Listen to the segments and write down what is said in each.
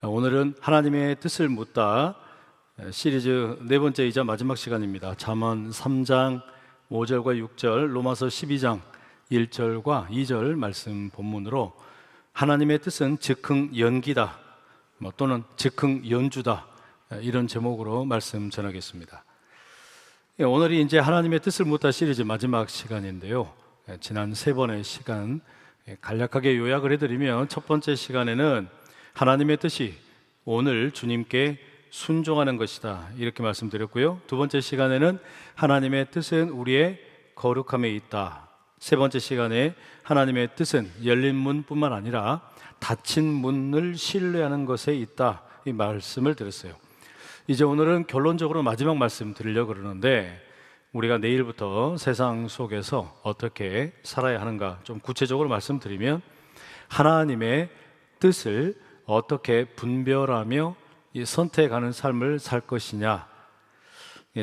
오늘은 하나님의 뜻을 묻다 시리즈 네 번째이자 마지막 시간입니다. 잠언 3장 5절과 6절, 로마서 12장 1절과 2절 말씀 본문으로 하나님의 뜻은 즉흥 연기다 또는 즉흥 연주다, 이런 제목으로 말씀 전하겠습니다. 오늘이 이제 하나님의 뜻을 묻다 시리즈 마지막 시간인데요, 지난 세 번의 시간 간략하게 요약을 해드리면, 첫 번째 시간에는 하나님의 뜻이 오늘 주님께 순종하는 것이다, 이렇게 말씀드렸고요. 두 번째 시간에는 하나님의 뜻은 우리의 거룩함에 있다. 세 번째 시간에 하나님의 뜻은 열린 문뿐만 아니라 닫힌 문을 신뢰하는 것에 있다, 이 말씀을 드렸어요. 이제 오늘은 결론적으로 마지막 말씀 드리려고 그러는데, 우리가 내일부터 세상 속에서 어떻게 살아야 하는가 좀 구체적으로 말씀드리면, 하나님의 뜻을 어떻게 분별하며 선택하는 삶을 살 것이냐.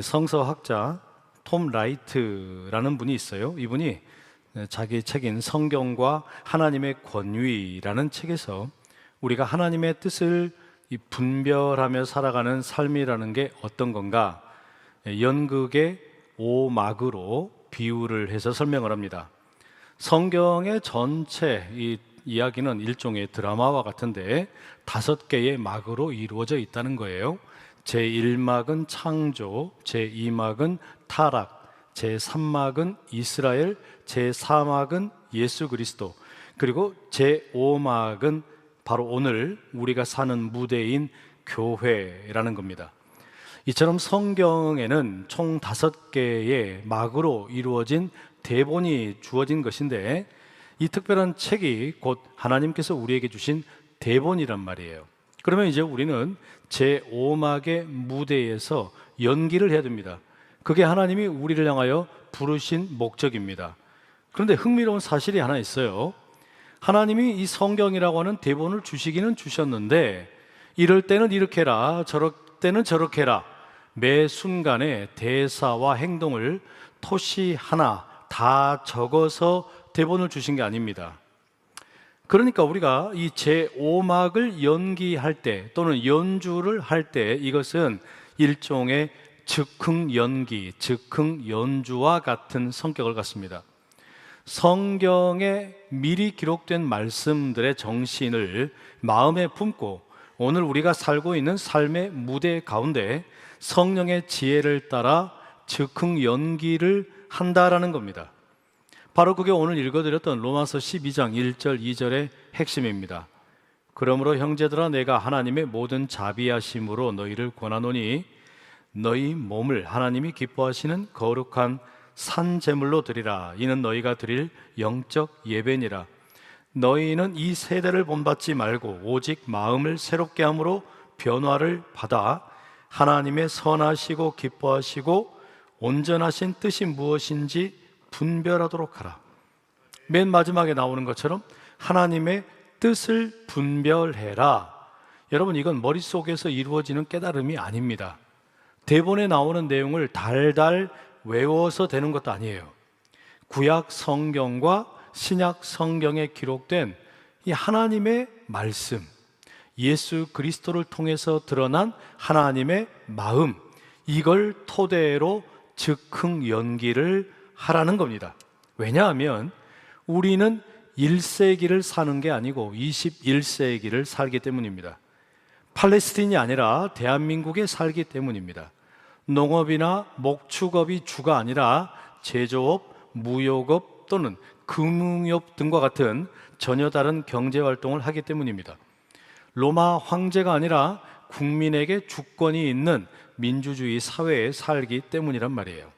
성서학자 톰 라이트라는 분이 있어요. 이분이 자기 책인 성경과 하나님의 권위라는 책에서 우리가 하나님의 뜻을 분별하며 살아가는 삶이라는 게 어떤 건가, 연극의 5막으로 비유를 해서 설명을 합니다. 성경의 전체 이 이야기는 일종의 드라마와 같은데 5개의 막으로 이루어져 있다는 거예요. 제1막은 창조, 제2막은 타락, 제3막은 이스라엘, 제4막은 예수 그리스도, 그리고 제5막은 바로 오늘 우리가 사는 무대인 교회라는 겁니다. 이처럼 성경에는 총 5개의 막으로 이루어진 대본이 주어진 것인데, 이 특별한 책이 곧 하나님께서 우리에게 주신 대본이란 말이에요. 그러면 이제 우리는 제5막의 무대에서 연기를 해야 됩니다. 그게 하나님이 우리를 향하여 부르신 목적입니다. 그런데 흥미로운 사실이 하나 있어요. 하나님이 이 성경이라고 하는 대본을 주시기는 주셨는데, 이럴 때는 이렇게 해라, 저럴 때는 저렇게 해라, 매 순간에 대사와 행동을 토시 하나 다 적어서 대본을 주신 게 아닙니다. 그러니까 우리가 이 제5막을 연기할 때 또는 연주를 할 때, 이것은 일종의 즉흥 연기, 즉흥 연주와 같은 성격을 갖습니다. 성경에 미리 기록된 말씀들의 정신을 마음에 품고 오늘 우리가 살고 있는 삶의 무대 가운데 성령의 지혜를 따라 즉흥 연기를 한다라는 겁니다. 바로 그게 오늘 읽어드렸던 로마서 12장 1절 2절의 핵심입니다. 그러므로 형제들아, 내가 하나님의 모든 자비하심으로 너희를 권하노니 너희 몸을 하나님이 기뻐하시는 거룩한 산제물로 드리라. 이는 너희가 드릴 영적 예배니라. 너희는 이 세대를 본받지 말고 오직 마음을 새롭게 함으로 변화를 받아 하나님의 선하시고 기뻐하시고 온전하신 뜻이 무엇인지 분별하도록 하라. 맨 마지막에 나오는 것처럼 하나님의 뜻을 분별해라. 여러분, 이건 머릿속에서 이루어지는 깨달음이 아닙니다. 대본에 나오는 내용을 달달 외워서 되는 것도 아니에요. 구약 성경과 신약 성경에 기록된 이 하나님의 말씀, 예수 그리스도를 통해서 드러난 하나님의 마음, 이걸 토대로 즉흥 연기를 하라는 겁니다. 왜냐하면 우리는 1세기를 사는 게 아니고 21세기를 살기 때문입니다. 팔레스틴이 아니라 대한민국에 살기 때문입니다. 농업이나 목축업이 주가 아니라 제조업, 무역업 또는 금융업 등과 같은 전혀 다른 경제활동을 하기 때문입니다. 로마 황제가 아니라 국민에게 주권이 있는 민주주의 사회에 살기 때문이란 말이에요.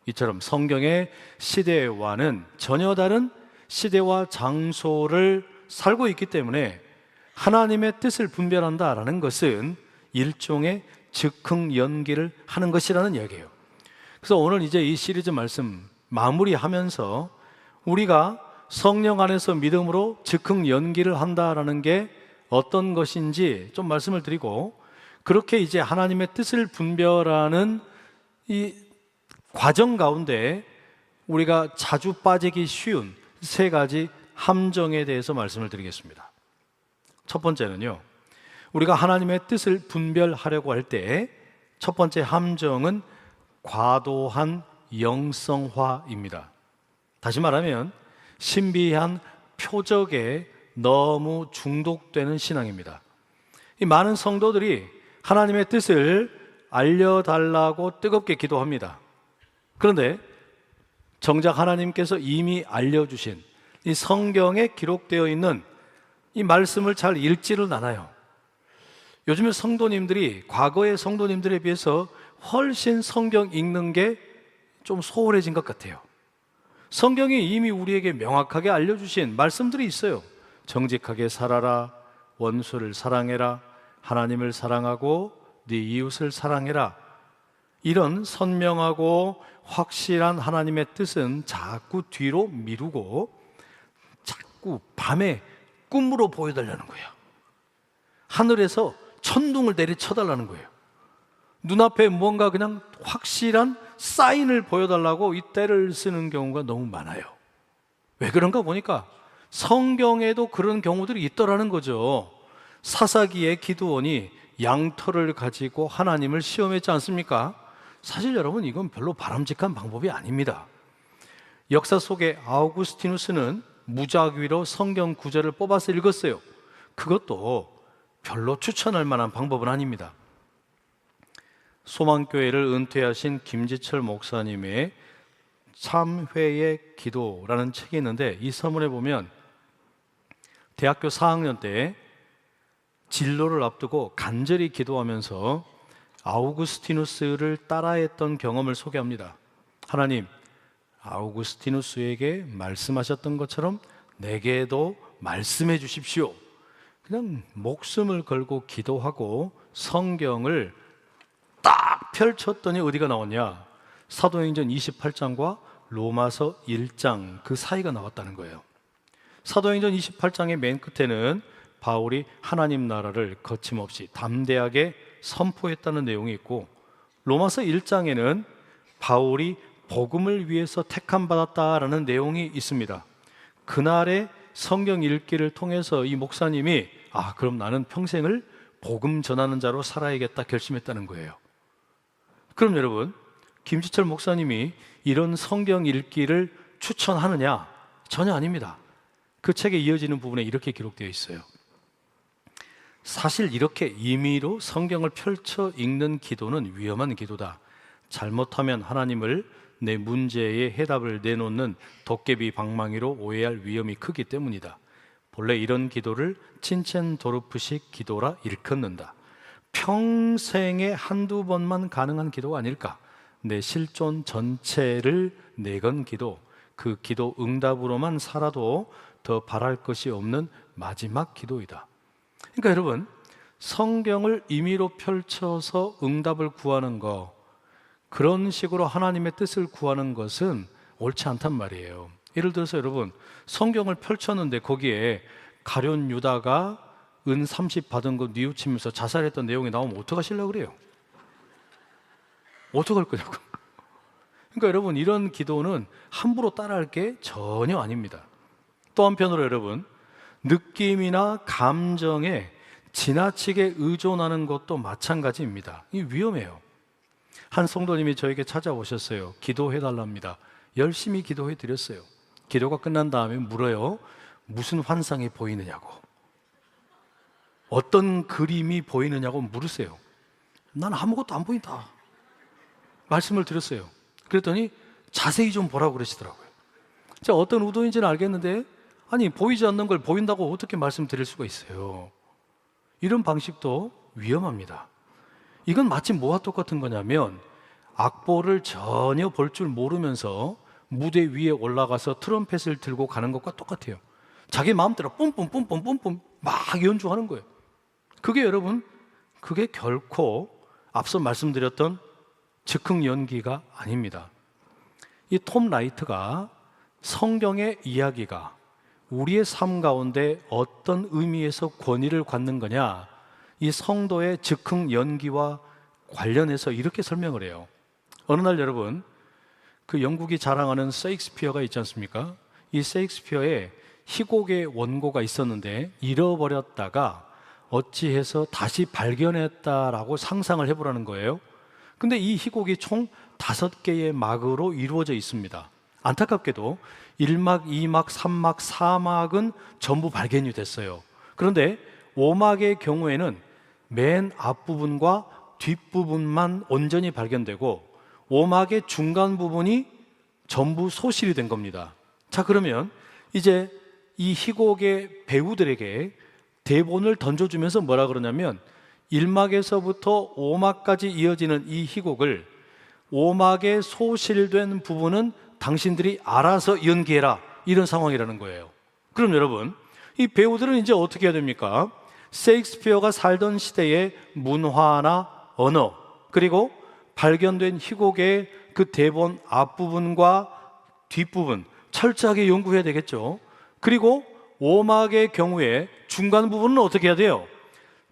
이처럼 성경의 시대와는 전혀 다른 시대와 장소를 살고 있기 때문에 하나님의 뜻을 분별한다라는 것은 일종의 즉흥 연기를 하는 것이라는 이야기예요. 그래서 오늘 이제 이 시리즈 말씀 마무리하면서 우리가 성령 안에서 믿음으로 즉흥 연기를 한다라는 게 어떤 것인지 좀 말씀을 드리고, 그렇게 이제 하나님의 뜻을 분별하는 이 과정 가운데 우리가 자주 빠지기 쉬운 3가지 함정에 대해서 말씀을 드리겠습니다. 첫 번째는요, 우리가 하나님의 뜻을 분별하려고 할 때 첫 번째 함정은 과도한 영성화입니다. 다시 말하면 신비한 표적에 너무 중독되는 신앙입니다. 이 많은 성도들이 하나님의 뜻을 알려달라고 뜨겁게 기도합니다. 그런데 정작 하나님께서 이미 알려주신 이 성경에 기록되어 있는 이 말씀을 잘 읽지를 않아요. 요즘에 성도님들이 과거의 성도님들에 비해서 훨씬 성경 읽는 게 좀 소홀해진 것 같아요. 성경이 이미 우리에게 명확하게 알려주신 말씀들이 있어요. 정직하게 살아라, 원수를 사랑해라, 하나님을 사랑하고 네 이웃을 사랑해라. 이런 선명하고 확실한 하나님의 뜻은 자꾸 뒤로 미루고 자꾸 밤에 꿈으로 보여달라는 거예요. 하늘에서 천둥을 내리쳐달라는 거예요. 눈앞에 뭔가 그냥 확실한 사인을 보여달라고 이 때를 쓰는 경우가 너무 많아요. 왜 그런가 보니까 성경에도 그런 경우들이 있더라는 거죠. 사사기의 기드온이 양털을 가지고 하나님을 시험했지 않습니까? 사실 여러분, 이건 별로 바람직한 방법이 아닙니다. 역사 속에 아우구스티누스는 무작위로 성경 구절을 뽑아서 읽었어요. 그것도 별로 추천할 만한 방법은 아닙니다. 소망교회를 은퇴하신 김지철 목사님의 참회의 기도라는 책이 있는데, 이 서문에 보면 대학교 4학년 때 진로를 앞두고 간절히 기도하면서 아우구스티누스를 따라했던 경험을 소개합니다. 하나님, 아우구스티누스에게 말씀하셨던 것처럼 내게도 말씀해 주십시오. 그냥 목숨을 걸고 기도하고 성경을 딱 펼쳤더니 어디가 나왔냐? 사도행전 28장과 로마서 1장 그 사이가 나왔다는 거예요. 사도행전 28장의 맨 끝에는 바울이 하나님 나라를 거침없이 담대하게 선포했다는 내용이 있고, 로마서 1장에는 바울이 복음을 위해서 택함 받았다라는 내용이 있습니다. 그날의 성경 읽기를 통해서 이 목사님이 그럼 나는 평생을 복음 전하는 자로 살아야겠다 결심했다는 거예요. 그럼 여러분, 김지철 목사님이 이런 성경 읽기를 추천하느냐? 전혀 아닙니다. 그 책에 이어지는 부분에 이렇게 기록되어 있어요. 사실 이렇게 임의로 성경을 펼쳐 읽는 기도는 위험한 기도다. 잘못하면 하나님을 내 문제에 해답을 내놓는 도깨비 방망이로 오해할 위험이 크기 때문이다. 본래 이런 기도를 칭첸도르프식 기도라 일컫는다. 평생에 한두 번만 가능한 기도가 아닐까? 내 실존 전체를 내건 기도, 그 기도 응답으로만 살아도 더 바랄 것이 없는 마지막 기도이다. 그러니까 여러분, 성경을 임의로 펼쳐서 응답을 구하는 거, 그런 식으로 하나님의 뜻을 구하는 것은 옳지 않단 말이에요. 예를 들어서 여러분, 성경을 펼쳤는데 거기에 가룟 유다가 은 30 받은 거 뉘우치면서 자살했던 내용이 나오면 어떡하시려고 그래요? 어떡할 거냐고. 그러니까 여러분, 이런 기도는 함부로 따라할 게 전혀 아닙니다. 또 한편으로 여러분, 느낌이나 감정에 지나치게 의존하는 것도 마찬가지입니다. 이 위험해요. 한 성도님이 저에게 찾아오셨어요. 기도해달랍니다. 열심히 기도해드렸어요. 기도가 끝난 다음에 물어요. 무슨 환상이 보이느냐고, 어떤 그림이 보이느냐고 물으세요. 난 아무것도 안 보인다 말씀을 드렸어요. 그랬더니 자세히 좀 보라고 그러시더라고요. 제가 어떤 의도인지는 알겠는데, 아니 보이지 않는 걸 보인다고 어떻게 말씀드릴 수가 있어요? 이런 방식도 위험합니다. 이건 마치 뭐와 똑같은 거냐면, 악보를 전혀 볼 줄 모르면서 무대 위에 올라가서 트럼펫을 들고 가는 것과 똑같아요. 자기 마음대로 뿜뿜 막 연주하는 거예요. 그게 여러분, 그게 결코 앞서 말씀드렸던 즉흥 연기가 아닙니다. 이 톰 라이트가 성경의 이야기가 우리의 삶 가운데 어떤 의미에서 권위를 갖는 거냐, 이 성도의 즉흥 연기와 관련해서 이렇게 설명을 해요. 어느 날 여러분, 그 영국이 자랑하는 셰익스피어가 있지 않습니까? 이 셰익스피어에 희곡의 원고가 있었는데 잃어버렸다가 어찌해서 다시 발견했다라고 상상을 해보라는 거예요. 근데 이 희곡이 총 5개의 막으로 이루어져 있습니다. 안타깝게도 1막, 2막, 3막, 4막은 전부 발견이 됐어요. 그런데 5막의 경우에는 맨 앞부분과 뒷부분만 온전히 발견되고 5막의 중간 부분이 전부 소실이 된 겁니다. 자, 그러면 이제 이 희곡의 배우들에게 대본을 던져주면서 뭐라 그러냐면 1막에서부터 5막까지 이어지는 이 희곡을 5막의 소실된 부분은 당신들이 알아서 연기해라, 이런 상황이라는 거예요. 그럼 여러분, 이 배우들은 이제 어떻게 해야 됩니까? 셰익스피어가 살던 시대의 문화나 언어, 그리고 발견된 희곡의 그 대본 앞부분과 뒷부분 철저하게 연구해야 되겠죠. 그리고 5막의 경우에 중간 부분은 어떻게 해야 돼요?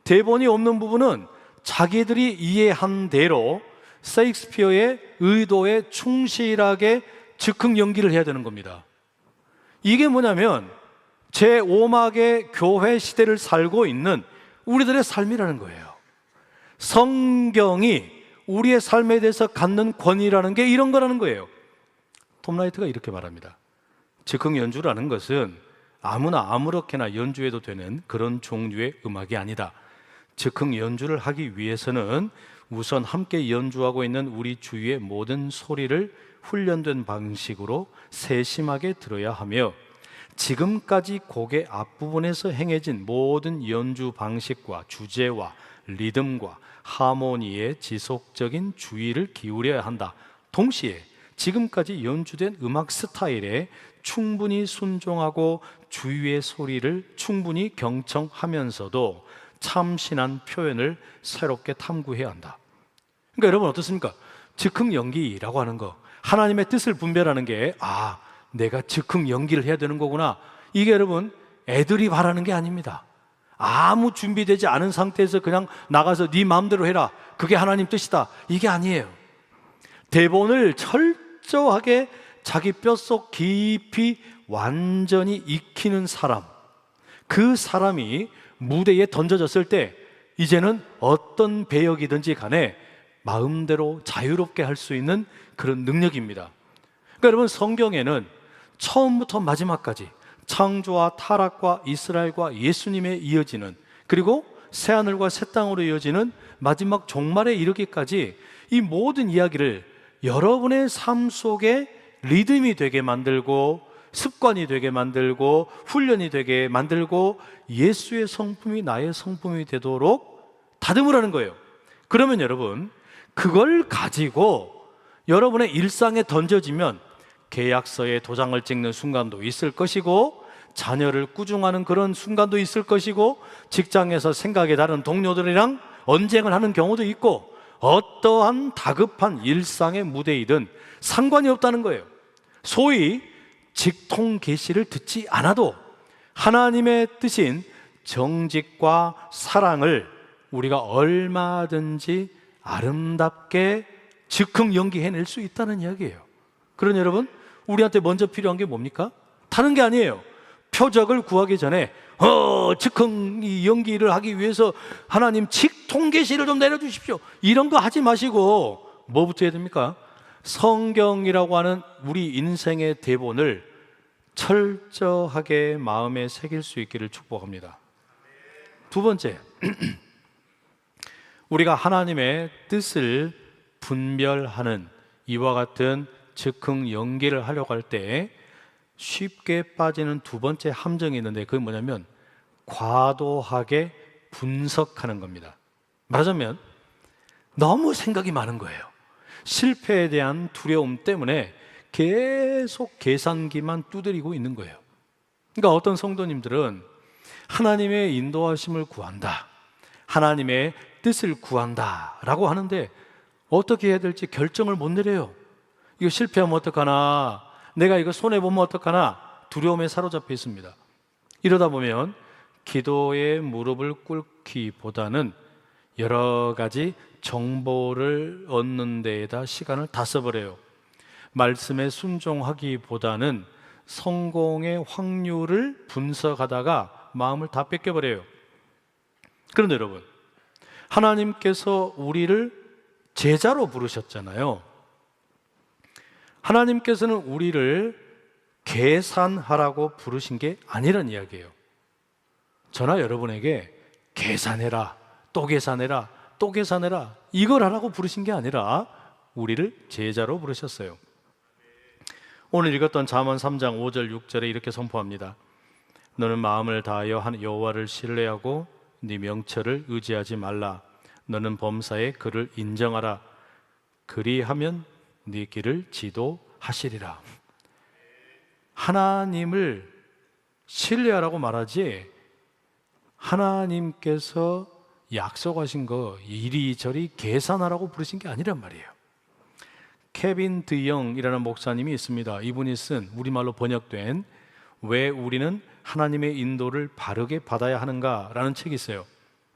대본이 없는 부분은 자기들이 이해한 대로 셰익스피어의 의도에 충실하게 즉흥 연기를 해야 되는 겁니다. 이게 뭐냐면 제5막의 교회 시대를 살고 있는 우리들의 삶이라는 거예요. 성경이 우리의 삶에 대해서 갖는 권위라는 게 이런 거라는 거예요. 톰 라이트가 이렇게 말합니다. 즉흥 연주라는 것은 아무나 아무렇게나 연주해도 되는 그런 종류의 음악이 아니다. 즉흥 연주를 하기 위해서는 우선 함께 연주하고 있는 우리 주위의 모든 소리를 훈련된 방식으로 세심하게 들어야 하며, 지금까지 곡의 앞부분에서 행해진 모든 연주 방식과 주제와 리듬과 하모니에 지속적인 주의를 기울여야 한다. 동시에 지금까지 연주된 음악 스타일에 충분히 순종하고 주위의 소리를 충분히 경청하면서도 참신한 표현을 새롭게 탐구해야 한다. 그러니까 여러분 어떻습니까? 즉흥 연기라고 하는 거, 하나님의 뜻을 분별하는 게 내가 즉흥 연기를 해야 되는 거구나, 이게 여러분 애들이 바라는 게 아닙니다. 아무 준비되지 않은 상태에서 그냥 나가서 네 마음대로 해라, 그게 하나님 뜻이다, 이게 아니에요. 대본을 철저하게 자기 뼛속 깊이 완전히 익히는 사람, 그 사람이 무대에 던져졌을 때 이제는 어떤 배역이든지 간에 마음대로 자유롭게 할 수 있는 그런 능력입니다. 그러니까 여러분, 성경에는 처음부터 마지막까지 창조와 타락과 이스라엘과 예수님에 이어지는, 그리고 새하늘과 새 땅으로 이어지는 마지막 종말에 이르기까지 이 모든 이야기를 여러분의 삶 속에 리듬이 되게 만들고 습관이 되게 만들고 훈련이 되게 만들고 예수의 성품이 나의 성품이 되도록 다듬으라는 거예요. 그러면 여러분, 그걸 가지고 여러분의 일상에 던져지면 계약서에 도장을 찍는 순간도 있을 것이고, 자녀를 꾸중하는 그런 순간도 있을 것이고, 직장에서 생각이 다른 동료들이랑 언쟁을 하는 경우도 있고, 어떠한 다급한 일상의 무대이든 상관이 없다는 거예요. 소위 직통 계시를 듣지 않아도 하나님의 뜻인 정직과 사랑을 우리가 얼마든지 아름답게 즉흥 연기해낼 수 있다는 이야기예요. 그러니 여러분, 우리한테 먼저 필요한 게 뭡니까? 다른 게 아니에요. 표적을 구하기 전에 즉흥 연기를 하기 위해서 하나님 직통 계시를 좀 내려주십시오, 이런 거 하지 마시고 뭐부터 해야 됩니까? 성경이라고 하는 우리 인생의 대본을 철저하게 마음에 새길 수 있기를 축복합니다. 두 번째, 우리가 하나님의 뜻을 분별하는 이와 같은 즉흥 연기를 하려고 할 때 쉽게 빠지는 두 번째 함정이 있는데, 그게 뭐냐면 과도하게 분석하는 겁니다. 말하자면 너무 생각이 많은 거예요. 실패에 대한 두려움 때문에 계속 계산기만 두드리고 있는 거예요. 그러니까 어떤 성도님들은 하나님의 인도하심을 구한다, 하나님의 뜻을 구한다 라고 하는데 어떻게 해야 될지 결정을 못 내려요. 이거 실패하면 어떡하나, 내가 이거 손해보면 어떡하나, 두려움에 사로잡혀 있습니다. 이러다 보면 기도의 무릎을 꿇기보다는 여러 가지 정보를 얻는 데에다 시간을 다 써버려요. 말씀에 순종하기보다는 성공의 확률을 분석하다가 마음을 다 뺏겨버려요. 그런데 여러분, 하나님께서 우리를 제자로 부르셨잖아요. 하나님께서는 우리를 계산하라고 부르신 게 아니란 이야기예요. 저나 여러분에게 계산해라, 또 계산해라, 또 계산해라, 이걸 하라고 부르신 게 아니라 우리를 제자로 부르셨어요. 오늘 읽었던 잠언 3장 5절 6절에 이렇게 선포합니다. 너는 마음을 다하여 여호와를 신뢰하고 네 명철을 의지하지 말라. 너는 범사에 그를 인정하라. 그리하면 네 길을 지도하시리라. 하나님을 신뢰하라고 말하지, 하나님께서 약속하신 거 이리저리 계산하라고 부르신 게 아니란 말이에요. 케빈 드영이라는 목사님이 있습니다. 이분이 쓴 우리말로 번역된 왜 우리는 하나님의 인도를 바르게 받아야 하는가라는 책이 있어요.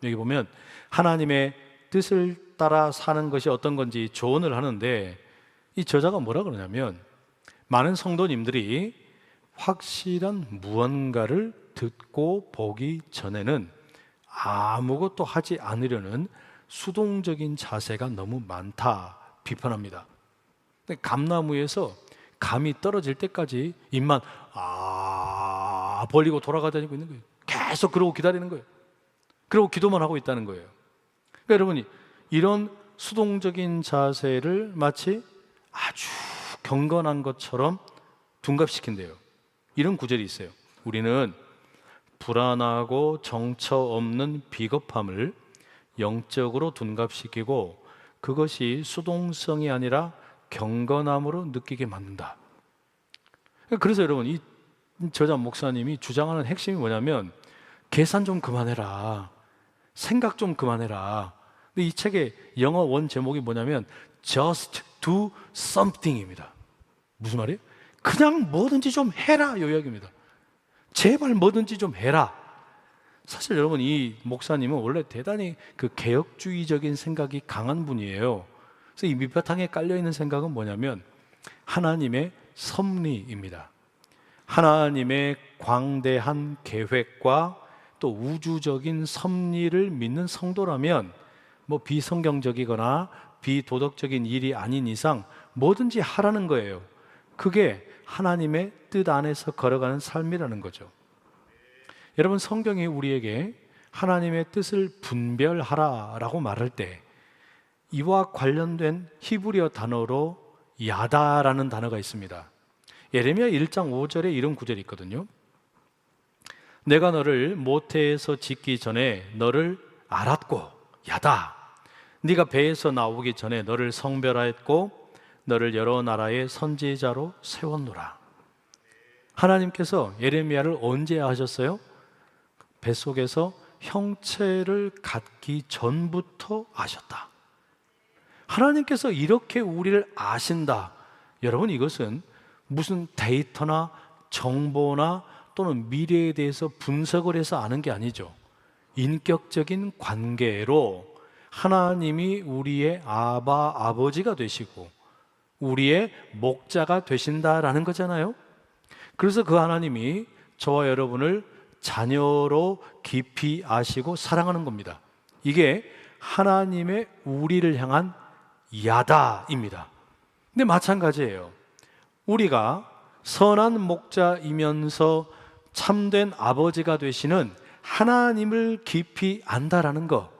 여기 보면 하나님의 뜻을 따라 사는 것이 어떤 건지 조언을 하는데, 이 저자가 뭐라 그러냐면, 많은 성도님들이 확실한 무언가를 듣고 보기 전에는 아무것도 하지 않으려는 수동적인 자세가 너무 많다 비판합니다. 근데 감나무에서 감이 떨어질 때까지 입만 벌리고 돌아다니고 있는 거예요. 계속 그러고 기다리는 거예요. 그러고 기도만 하고 있다는 거예요. 그러니까 여러분이 이런 수동적인 자세를 마치 아주 경건한 것처럼 둔갑시킨대요. 이런 구절이 있어요. 우리는 불안하고 정처 없는 비겁함을 영적으로 둔갑시키고 그것이 수동성이 아니라 경건함으로 느끼게 만든다. 그래서 여러분, 이 저자 목사님이 주장하는 핵심이 뭐냐면, 계산 좀 그만해라, 생각 좀 그만해라. 근데 이 책의 영어 원 제목이 뭐냐면 Just do something입니다. 무슨 말이에요? 그냥 뭐든지 좀 해라, 이 이야기입니다. 제발 뭐든지 좀 해라. 사실 여러분, 이 목사님은 원래 대단히 그 개혁주의적인 생각이 강한 분이에요. 그래서 이 밑바탕에 깔려있는 생각은 뭐냐면 하나님의 섭리입니다. 하나님의 광대한 계획과 또 우주적인 섭리를 믿는 성도라면 뭐 비성경적이거나 비도덕적인 일이 아닌 이상 뭐든지 하라는 거예요. 그게 하나님의 뜻 안에서 걸어가는 삶이라는 거죠. 여러분, 성경이 우리에게 하나님의 뜻을 분별하라라고 말할 때 이와 관련된 히브리어 단어로 야다라는 단어가 있습니다. 예레미야 1장 5절에 이런 구절이 있거든요. 내가 너를 모태에서 짓기 전에 너를 알았고, 야다. 네가 배에서 나오기 전에 너를 성별하였고 너를 여러 나라의 선지자로 세웠노라. 하나님께서 예레미야를 언제 하셨어요? 뱃속에서 형체를 갖기 전부터 아셨다. 하나님께서 이렇게 우리를 아신다. 여러분, 이것은 무슨 데이터나 정보나 또는 미래에 대해서 분석을 해서 아는 게 아니죠. 인격적인 관계로 하나님이 우리의 아버지가 되시고 우리의 목자가 되신다라는 거잖아요. 그래서 그 하나님이 저와 여러분을 자녀로 깊이 아시고 사랑하는 겁니다. 이게 하나님의 우리를 향한 야다입니다. 근데 마찬가지예요. 우리가 선한 목자이면서 참된 아버지가 되시는 하나님을 깊이 안다라는 거,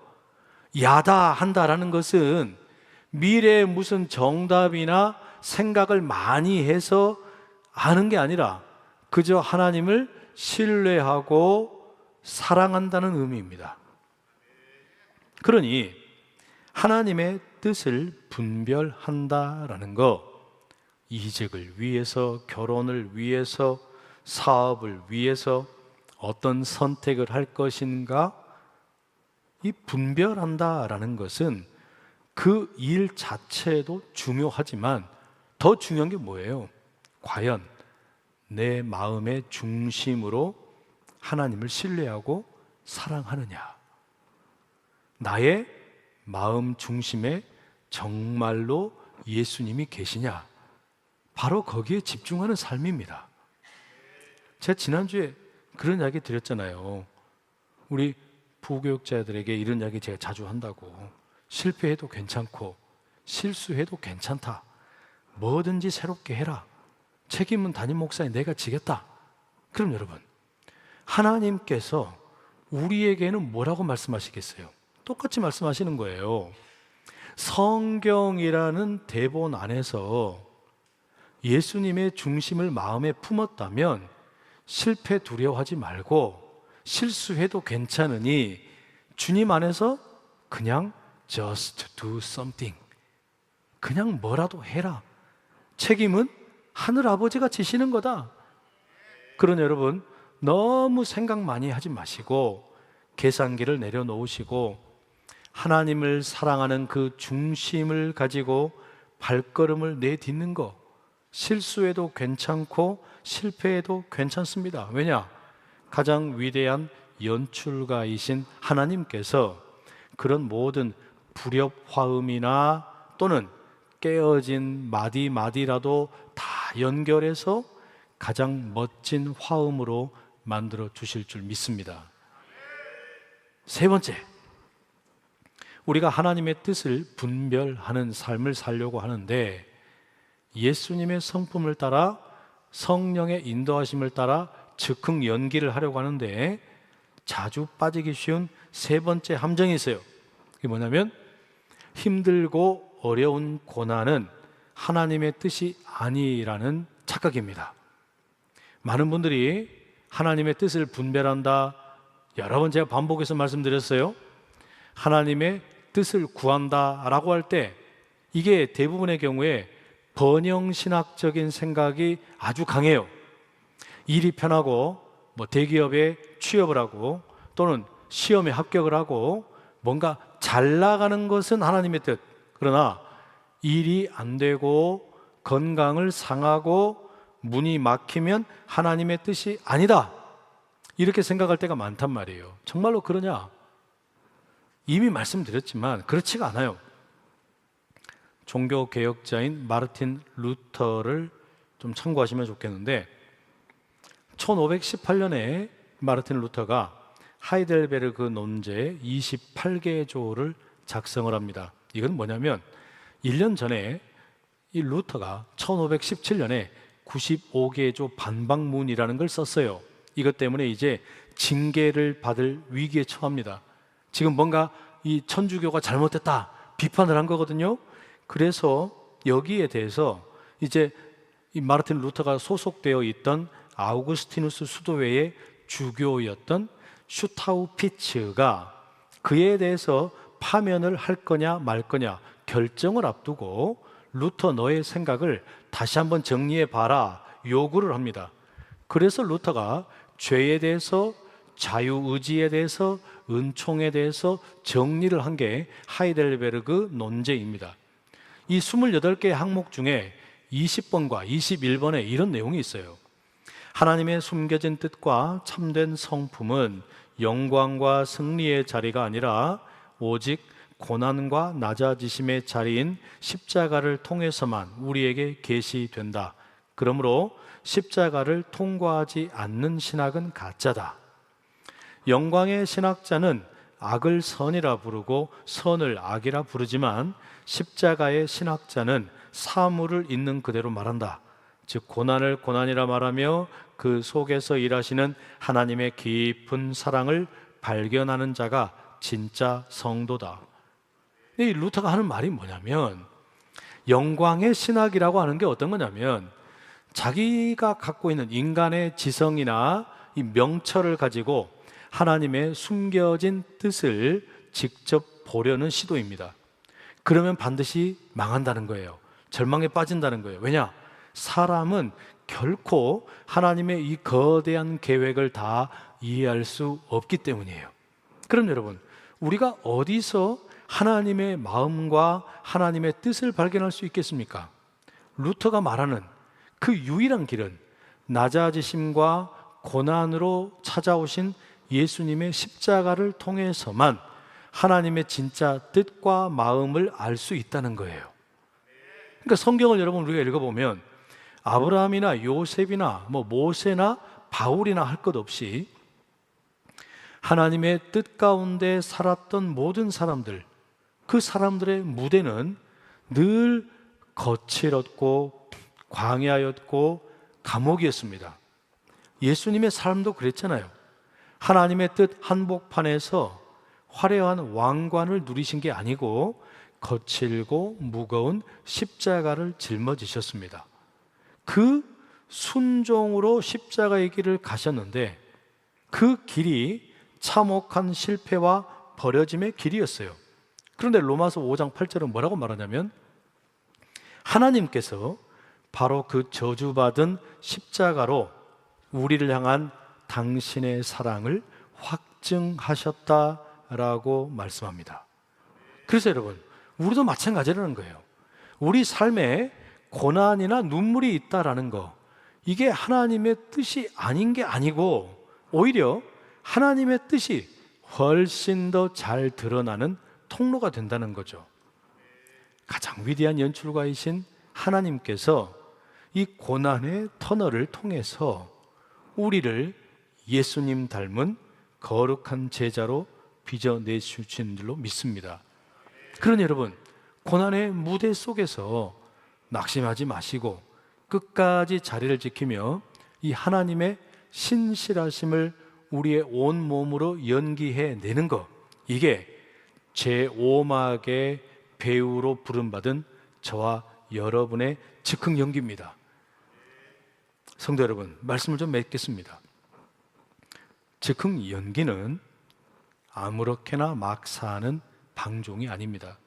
야다한다라는 것은 미래에 무슨 정답이나 생각을 많이 해서 아는 게 아니라 그저 하나님을 신뢰하고 사랑한다는 의미입니다. 그러니 하나님의 뜻을 분별한다라는 거, 이직을 위해서, 결혼을 위해서, 사업을 위해서 어떤 선택을 할 것인가, 이 분별한다라는 것은 그 일 자체도 중요하지만 더 중요한 게 뭐예요? 과연 내 마음의 중심으로 하나님을 신뢰하고 사랑하느냐, 나의 마음 중심에 정말로 예수님이 계시냐, 바로 거기에 집중하는 삶입니다. 제가 지난주에 그런 이야기 드렸잖아요. 우리 부교육자들에게 이런 이야기 제가 자주 한다고. 실패해도 괜찮고 실수해도 괜찮다. 뭐든지 새롭게 해라. 책임은 담임 목사인 내가 지겠다. 그럼 여러분, 하나님께서 우리에게는 뭐라고 말씀하시겠어요? 똑같이 말씀하시는 거예요. 성경이라는 대본 안에서 예수님의 중심을 마음에 품었다면 실패 두려워하지 말고 실수해도 괜찮으니 주님 안에서 그냥 just do something, 그냥 뭐라도 해라. 책임은 하늘 아버지가 지시는 거다. 그러니 여러분, 너무 생각 많이 하지 마시고 계산기를 내려놓으시고 하나님을 사랑하는 그 중심을 가지고 발걸음을 내딛는 거. 실수해도 괜찮고 실패해도 괜찮습니다. 왜냐? 가장 위대한 연출가이신 하나님께서 그런 모든 불협화음이나 또는 깨어진 마디마디라도 다 연결해서 가장 멋진 화음으로 만들어 주실 줄 믿습니다. 세 번째, 우리가 하나님의 뜻을 분별하는 삶을 살려고 하는데 예수님의 성품을 따라 성령의 인도하심을 따라 즉흥 연기를 하려고 하는데 자주 빠지기 쉬운 세 번째 함정이 있어요. 그게 뭐냐면 힘들고 어려운 고난은 하나님의 뜻이 아니라는 착각입니다. 많은 분들이 하나님의 뜻을 분별한다. 여러 번 제가 반복해서 말씀드렸어요. 하나님의 뜻을 구한다라고 할 때 이게 대부분의 경우에 번영신학적인 생각이 아주 강해요. 일이 편하고 대기업에 취업을 하고 또는 시험에 합격을 하고 뭔가 잘 나가는 것은 하나님의 뜻. 그러나 일이 안 되고 건강을 상하고 문이 막히면 하나님의 뜻이 아니다. 이렇게 생각할 때가 많단 말이에요. 정말로 그러냐? 이미 말씀드렸지만 그렇지가 않아요. 종교개혁자인 마르틴 루터를 좀 참고하시면 좋겠는데 1518년에 마르틴 루터가 하이델베르그 논제 28개의 조를 작성을 합니다. 이건 뭐냐면 1년 전에 이 루터가 1517년에 95개의 조 반박문이라는 걸 썼어요. 이것 때문에 이제 징계를 받을 위기에 처합니다. 지금 뭔가 이 천주교가 잘못됐다 비판을 한 거거든요. 그래서 여기에 대해서 이제 이 마르틴 루터가 소속되어 있던 아우구스티누스 수도회의 주교였던 슈타우피츠가 그에 대해서 파면을 할 거냐 말 거냐 결정을 앞두고 루터 너의 생각을 다시 한번 정리해 봐라 요구를 합니다. 그래서 루터가 죄에 대해서 자유의지에 대해서 은총에 대해서 정리를 한 게 하이델베르그 논제입니다. 이 28개의 항목 중에 20번과 21번에 이런 내용이 있어요. 하나님의 숨겨진 뜻과 참된 성품은 영광과 승리의 자리가 아니라 오직 고난과 낮아지심의 자리인 십자가를 통해서만 우리에게 계시된다. 그러므로 십자가를 통과하지 않는 신학은 가짜다. 영광의 신학자는 악을 선이라 부르고 선을 악이라 부르지만 십자가의 신학자는 사물을 있는 그대로 말한다. 즉 고난을 고난이라 말하며 그 속에서 일하시는 하나님의 깊은 사랑을 발견하는 자가 진짜 성도다. 이 루터가 하는 말이 뭐냐면 영광의 신학이라고 하는 게 어떤 거냐면 자기가 갖고 있는 인간의 지성이나 이 명철을 가지고 하나님의 숨겨진 뜻을 직접 보려는 시도입니다. 그러면 반드시 망한다는 거예요. 절망에 빠진다는 거예요. 왜냐? 사람은 결코 하나님의 이 거대한 계획을 다 이해할 수 없기 때문이에요. 그럼 여러분, 우리가 어디서 하나님의 마음과 하나님의 뜻을 발견할 수 있겠습니까? 루터가 말하는 그 유일한 길은 낮아지심과 고난으로 찾아오신 예수님의 십자가를 통해서만 하나님의 진짜 뜻과 마음을 알 수 있다는 거예요. 그러니까 성경을 여러분 우리가 읽어보면 아브라함이나 요셉이나 모세나 바울이나 할 것 없이 하나님의 뜻 가운데 살았던 모든 사람들, 그 사람들의 무대는 늘 거칠었고 광야였고 감옥이었습니다. 예수님의 삶도 그랬잖아요. 하나님의 뜻 한복판에서 화려한 왕관을 누리신 게 아니고 거칠고 무거운 십자가를 짊어지셨습니다. 그 순종으로 십자가의 길을 가셨는데 그 길이 참혹한 실패와 버려짐의 길이었어요. 그런데 로마서 5장 8절은 뭐라고 말하냐면 하나님께서 바로 그 저주받은 십자가로 우리를 향한 당신의 사랑을 확증하셨다라고 말씀합니다. 그래서 여러분, 우리도 마찬가지라는 거예요. 우리 삶에 고난이나 눈물이 있다라는 거, 이게 하나님의 뜻이 아닌 게 아니고 오히려 하나님의 뜻이 훨씬 더 잘 드러나는 통로가 된다는 거죠. 가장 위대한 연출가이신 하나님께서 이 고난의 터널을 통해서 우리를 예수님 닮은 거룩한 제자로 빚어내주신 줄로 믿습니다. 그러니 여러분, 고난의 무대 속에서 낙심하지 마시고 끝까지 자리를 지키며 이 하나님의 신실하심을 우리의 온 몸으로 연기해내는 것, 이게 제5막의 배우로 부름받은 저와 여러분의 즉흥 연기입니다. 성도 여러분, 말씀을 좀 맺겠습니다. 즉흥 연기는 아무렇게나 막 사는 방종이 아닙니다.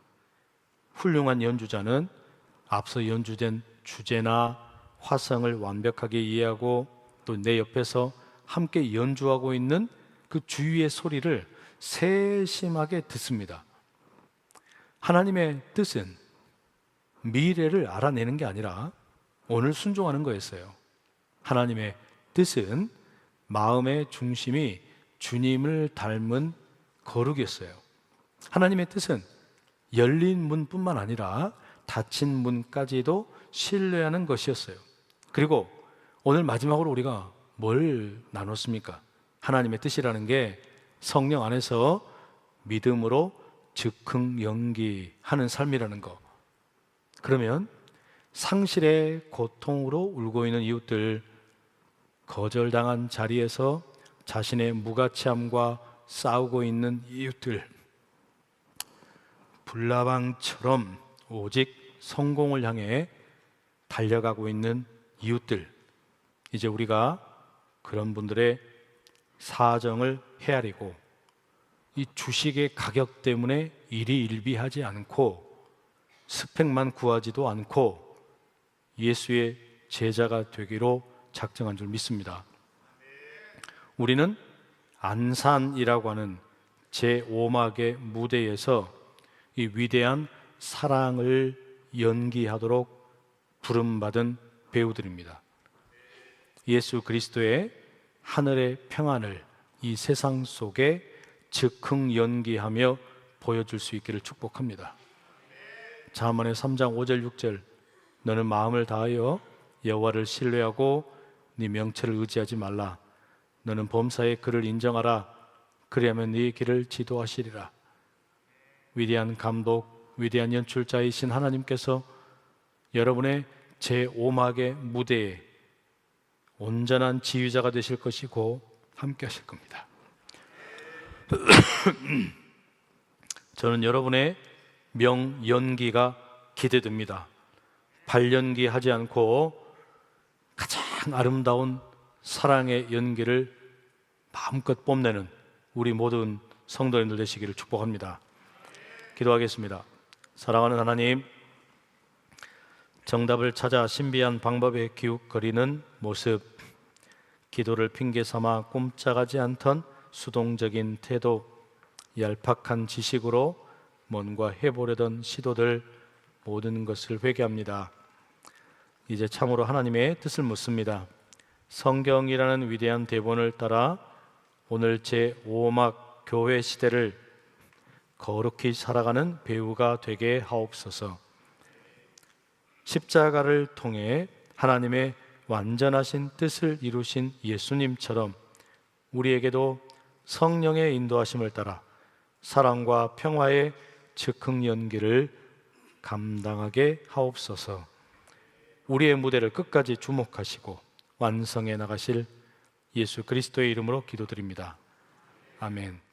훌륭한 연주자는 앞서 연주된 주제나 화성을 완벽하게 이해하고 또 내 옆에서 함께 연주하고 있는 그 주위의 소리를 세심하게 듣습니다. 하나님의 뜻은 미래를 알아내는 게 아니라 오늘 순종하는 거였어요. 하나님의 뜻은 마음의 중심이 주님을 닮은 거룩이었어요. 하나님의 뜻은 열린 문뿐만 아니라 닫힌 문까지도 신뢰하는 것이었어요. 그리고 오늘 마지막으로 우리가 뭘 나눴습니까? 하나님의 뜻이라는 게 성령 안에서 믿음으로 즉흥 연기하는 삶이라는 거. 그러면 상실의 고통으로 울고 있는 이웃들, 거절당한 자리에서 자신의 무가치함과 싸우고 있는 이웃들, 불나방처럼 오직 성공을 향해 달려가고 있는 이웃들, 이제 우리가 그런 분들의 사정을 헤아리고 이 주식의 가격 때문에 일희일비하지 않고 스펙만 구하지도 않고 예수의 제자가 되기로 작정한 줄 믿습니다. 우리는 안산이라고 하는 제5막의 무대에서 이 위대한 사랑을 연기하도록 부름받은 배우들입니다. 예수 그리스도의 하늘의 평안을 이 세상 속에 즉흥 연기하며 보여줄 수 있기를 축복합니다. 잠언의 3장 5절 6절, 너는 마음을 다하여 여호와를 신뢰하고 네 명철을 의지하지 말라. 너는 범사의 그를 인정하라. 그리하면 네 길을 지도하시리라. 위대한 감독, 위대한 연출자이신 하나님께서 여러분의 제5막의 무대에 온전한 지휘자가 되실 것이고 함께 하실 겁니다. 저는 여러분의 명연기가 기대됩니다. 발연기 하지 않고 가장 아름다운 사랑의 연기를 마음껏 뽐내는 우리 모든 성도님들 되시기를 축복합니다. 기도하겠습니다. 사랑하는 하나님, 정답을 찾아 신비한 방법에 기웃거리는 모습, 기도를 핑계 삼아 꼼짝하지 않던 수동적인 태도, 얄팍한 지식으로 뭔가 해보려던 시도들, 모든 것을 회개합니다. 이제 참으로 하나님의 뜻을 묻습니다. 성경이라는 위대한 대본을 따라 오늘 제5막 교회 시대를 거룩히 살아가는 배우가 되게 하옵소서. 십자가를 통해 하나님의 완전하신 뜻을 이루신 예수님처럼 우리에게도 성령의 인도하심을 따라 사랑과 평화의 즉흥 연기를 감당하게 하옵소서. 우리의 무대를 끝까지 주목하시고 완성해 나가실 예수 그리스도의 이름으로 기도드립니다. 아멘.